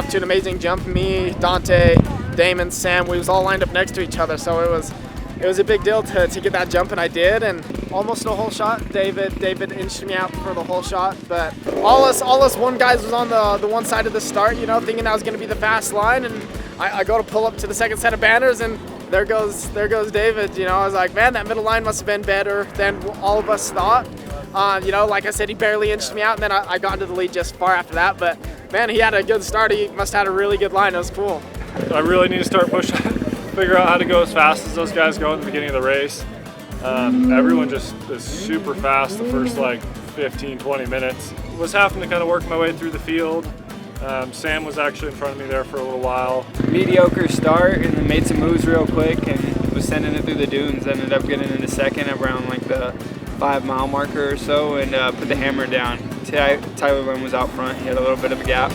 to an amazing jump. Me, Dante, Damon, Sam, we was all lined up next to each other, so it was a big deal to get that jump, and I did, and almost no whole shot. David inched me out for the whole shot, but all us one guys was on the one side of the start, you know, thinking that was going to be the fast line, and I go to pull up to the second set of banners, and there goes David. You know, I was like, man, that middle line must have been better than all of us thought. You know, like I said, he barely inched me out, and then I got into the lead just far after that. But man, he had a good start. He must have had a really good line. It was cool. I really need to start pushing, figure out how to go as fast as those guys go in the beginning of the race. Everyone just is super fast the first like 15-20 minutes. Was having to kind of work my way through the field. Sam was actually in front of me there for a little while. Mediocre start, and then made some moves real quick and was sending it through the dunes. Ended up getting into second around like the 5 mile marker or so, and put the hammer down. Tyler Lynn was out front. He had a little bit of a gap.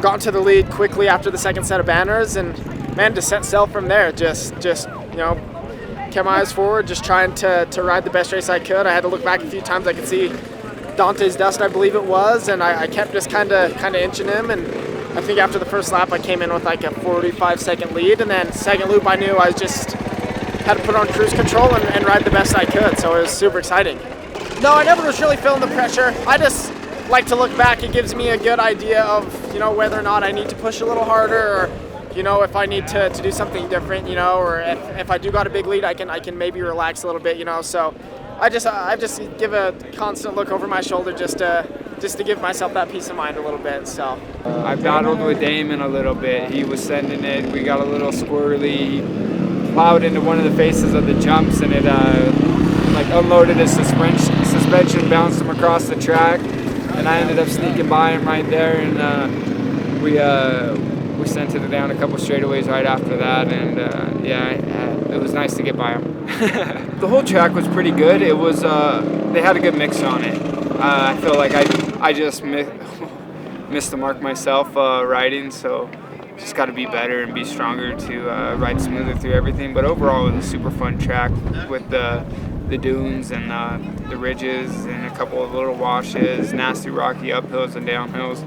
Got to the lead quickly after the second set of banners, and man, to set sail from there. Just you know, kept my eyes forward, just trying to ride the best race I could. I had to look back a few times. I could see Dante's dust, I believe it was, and I kept just kind of inching him. And I think after the first lap, I came in with like a 45-second lead, and then second loop, I knew I just had to put on cruise control and ride the best I could. So it was super exciting. No, I never was really feeling the pressure. I just like to look back. It gives me a good idea of, you know, whether or not I need to push a little harder, or, you know, if I need to do something different, you know, or if I do got a big lead, I can maybe relax a little bit, you know. So I just give a constant look over my shoulder just to give myself that peace of mind a little bit. So I battled with Damon a little bit. He was sending it. We got a little squirrely. He plowed into one of the faces of the jumps, and it like unloaded his suspension, bounced him across the track. And I ended up sneaking by him right there, and we sent it down a couple straightaways right after that, and it was nice to get by him. The whole track was pretty good. It was they had a good mix on it. I feel like I just missed the mark myself riding, so just got to be better and be stronger to ride smoother through everything. But overall, it was a super fun track with the dunes and the ridges and a couple of little washes, nasty rocky uphills and downhills.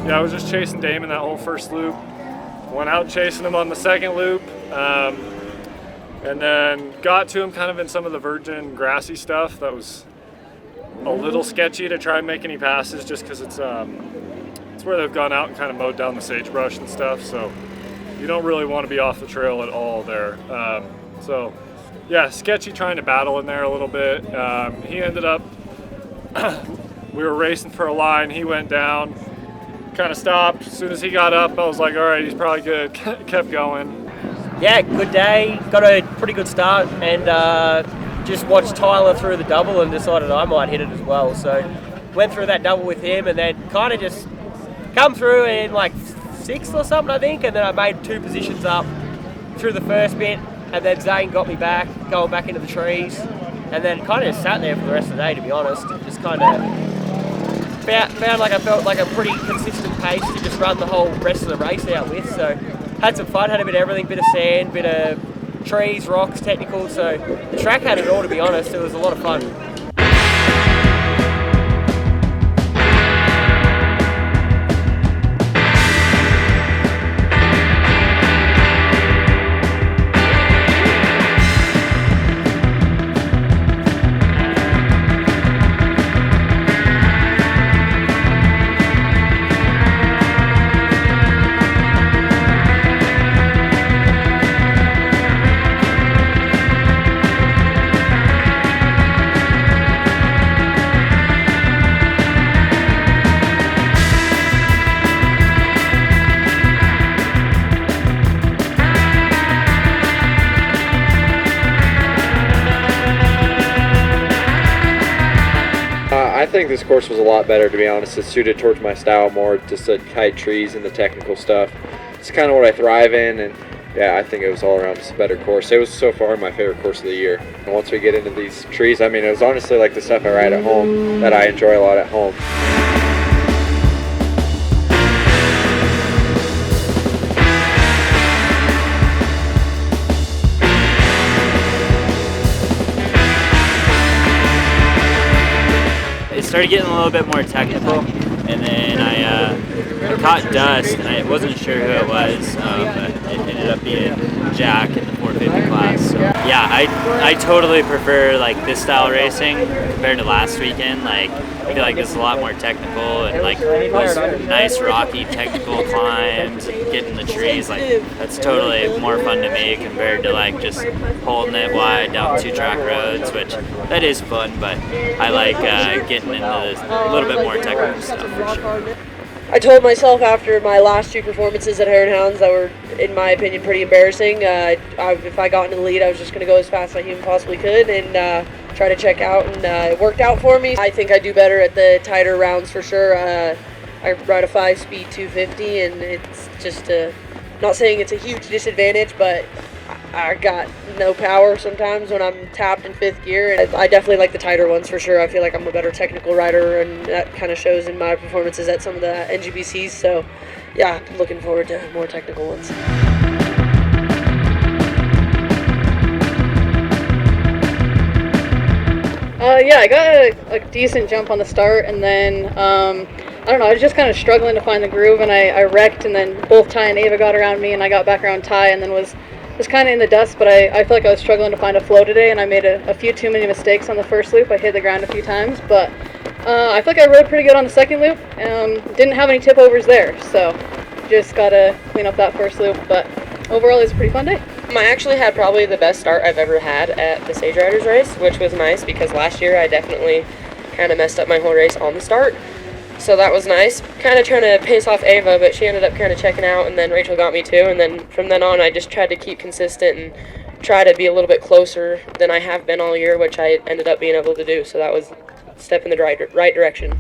Yeah, I was just chasing Damon that whole first loop. Went out chasing him on the second loop. And then got to him kind of in some of the virgin grassy stuff that was a little sketchy to try and make any passes, just because it's where they've gone out and kind of mowed down the sagebrush and stuff, so you don't really want to be off the trail at all there. So yeah, sketchy trying to battle in there a little bit. He ended up, we were racing for a line, he went down, kind of stopped. As soon as he got up, I was like, all right, he's probably good. Kept going. Yeah, good day. Got a pretty good start, and just watched Tyler through the double and decided I might hit it as well. So went through that double with him, and then kind of just come through in like 6th or something, I think, and then I made 2 positions up through the first bit, and then Zane got me back, going back into the trees, and then kind of just sat there for the rest of the day, to be honest. Just kind of found like I felt like a pretty consistent pace to just run the whole rest of the race out with. So had some fun, had a bit of everything, bit of sand, bit of trees, rocks, technical. So the track had it all, to be honest. It was a lot of fun. think this course was a lot better, to be honest. It's suited towards my style more, just the tight trees and the technical stuff. It's kind of what I thrive in, and yeah, I think it was all around just a better course. It was so far my favorite course of the year. And once we get into these trees, I mean, it was honestly like the stuff I ride at home that I enjoy a lot at home. It started getting a little bit more technical, and then I caught dust, and I wasn't sure who it was, but it ended up being Jack in the 450 class. So yeah, I totally prefer like this style racing compared to last weekend. Like I feel like this is a lot more technical, and like those nice rocky technical climbs, getting the trees, like that's totally more fun to me compared to like just holding it wide down 2-track roads, which that is fun, but I like getting into this a little bit more technical stuff for sure. I told myself after my last 2 performances at Hare and Hounds that were, in my opinion, pretty embarrassing. If I got into the lead, I was just going to go as fast as I humanly possibly could and try to check out, and it worked out for me. I think I do better at the tighter rounds for sure. I ride a 5-speed 250, and it's just not saying it's a huge disadvantage, but I got no power sometimes when I'm tapped in 5th gear, and I definitely like the tighter ones for sure. I feel like I'm a better technical rider, and that kind of shows in my performances at some of the NGBCs. So yeah, I'm looking forward to more technical ones. Yeah, I got a decent jump on the start, and then I don't know, I was just kind of struggling to find the groove, and I wrecked, and then both Ty and Ava got around me, and I got back around Ty, and then was kind of in the dust, but I feel like I was struggling to find a flow today, and I made a few too many mistakes on the first loop. I hit the ground a few times, but I feel like I rode pretty good on the second loop. Didn't have any tip overs there, so just got to clean up that first loop, but overall it was a pretty fun day. I actually had probably the best start I've ever had at the Stage Riders race, which was nice because last year I definitely kind of messed up my whole race on the start. So that was nice. Kind of trying to pace off Ava, but she ended up kind of checking out, and then Rachel got me too. And then from then on, I just tried to keep consistent and try to be a little bit closer than I have been all year, which I ended up being able to do. So that was a step in the right direction.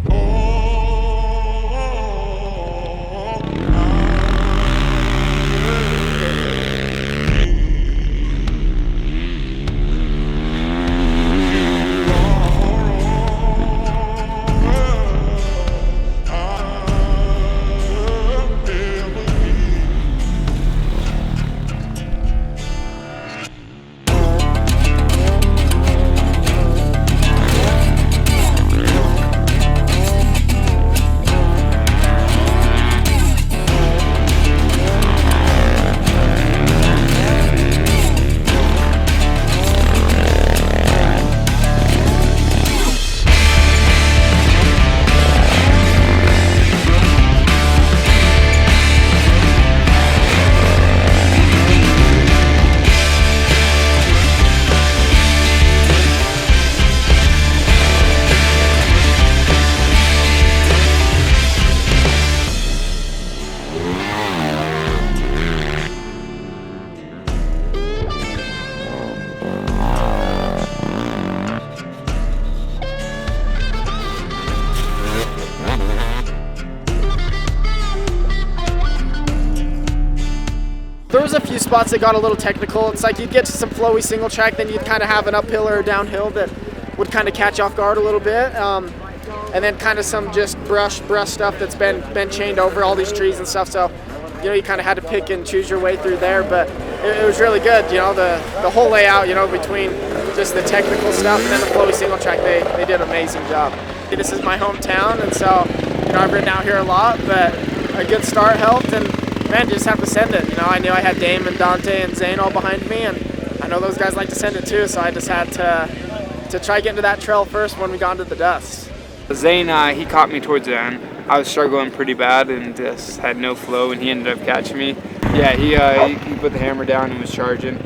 There was a few spots that got a little technical. It's like you'd get to some flowy single track, then you'd kind of have an uphill or a downhill that would kind of catch off guard a little bit. And then kind of some just brush stuff that's been chained over all these trees and stuff. So, you know, you kind of had to pick and choose your way through there. But it was really good, you know, the whole layout, you know, between just the technical stuff and then the flowy single track, they did an amazing job. This is my hometown, and so, you know, I've ridden out here a lot, but a good start helped, and man, just have to send it. You know, I knew I had Dame and Dante and Zane all behind me, and I know those guys like to send it too, so I just had to try getting to that trail first when we got into the dust. Zane, he caught me towards the end. I was struggling pretty bad and just had no flow, and he ended up catching me. Yeah, he put the hammer down and was charging.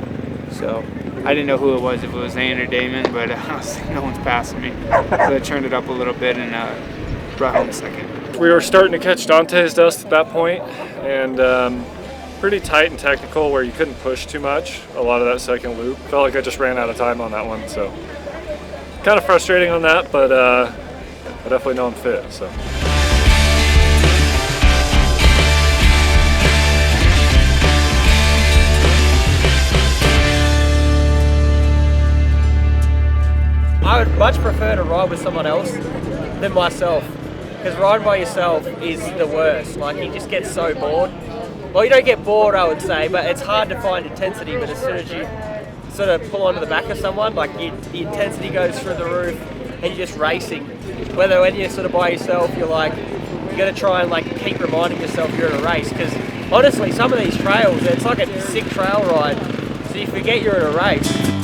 So I didn't know who it was, if it was Zane or Damon, but I was like, no one's passing me. So I turned it up a little bit and brought home second. We were starting to catch Dante's dust at that point, and pretty tight and technical where you couldn't push too much a lot of that second loop. Felt like I just ran out of time on that one, so kind of frustrating on that, but I definitely know I'm fit. So. I would much prefer to ride with someone else than myself, because riding by yourself is the worst. Like, you just get so bored. Well, you don't get bored, I would say, but it's hard to find intensity. But as soon as you sort of pull onto the back of someone, like, the intensity goes through the roof, and you're just racing. Whether when you're sort of by yourself, you're like, you got to try and like keep reminding yourself you're in a race. Because honestly, some of these trails, it's like a sick trail ride, so you forget you're in a race.